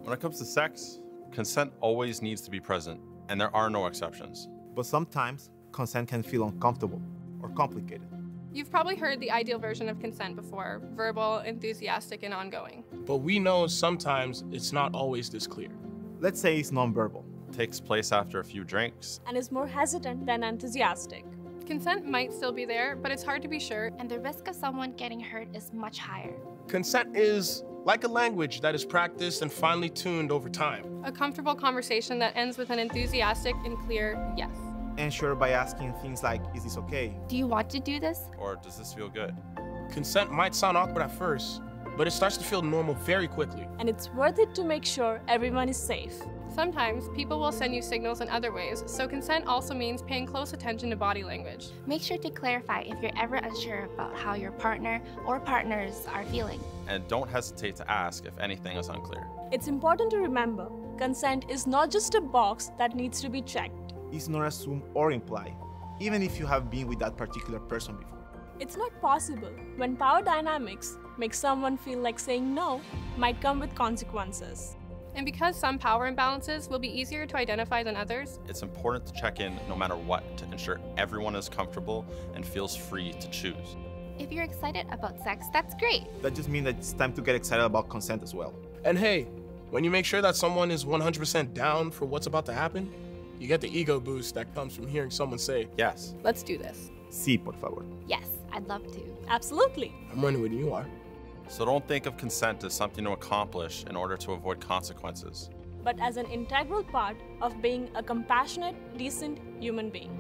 When it comes to sex, consent always needs to be present, and there are no exceptions. But sometimes, consent can feel uncomfortable or complicated. You've probably heard the ideal version of consent before: verbal, enthusiastic, and ongoing. But we know sometimes it's not always this clear. Let's say it's nonverbal. Takes place after a few drinks. And is more hesitant than enthusiastic. Consent might still be there, but it's hard to be sure. And the risk of someone getting hurt is much higher. Consent is like a language that is practiced and finely tuned over time. A comfortable conversation that ends with an enthusiastic and clear yes. Ensure by asking things like, is this okay? Do you want to do this? Or does this feel good? Consent might sound awkward at first, but it starts to feel normal very quickly. And it's worth it to make sure everyone is safe. Sometimes people will send you signals in other ways, so consent also means paying close attention to body language. Make sure to clarify if you're ever unsure about how your partner or partners are feeling. And don't hesitate to ask if anything is unclear. It's important to remember, consent is not just a box that needs to be checked. It's not assume or imply, even if you have been with that particular person before. It's not possible when power dynamics make someone feel like saying no might come with consequences. And because some power imbalances will be easier to identify than others, It's important to check in no matter what to ensure everyone is comfortable and feels free to choose. If you're excited about sex, that's great. That just means that it's time to get excited about consent as well. And hey, when you make sure that someone is 100% down for what's about to happen, you get the ego boost that comes from hearing someone say, Yes. let's do this. Sí, por favor. Yes, I'd love to. Absolutely. I'm running with you are. So don't think of consent as something to accomplish in order to avoid consequences. But as an integral part of being a compassionate, decent human being.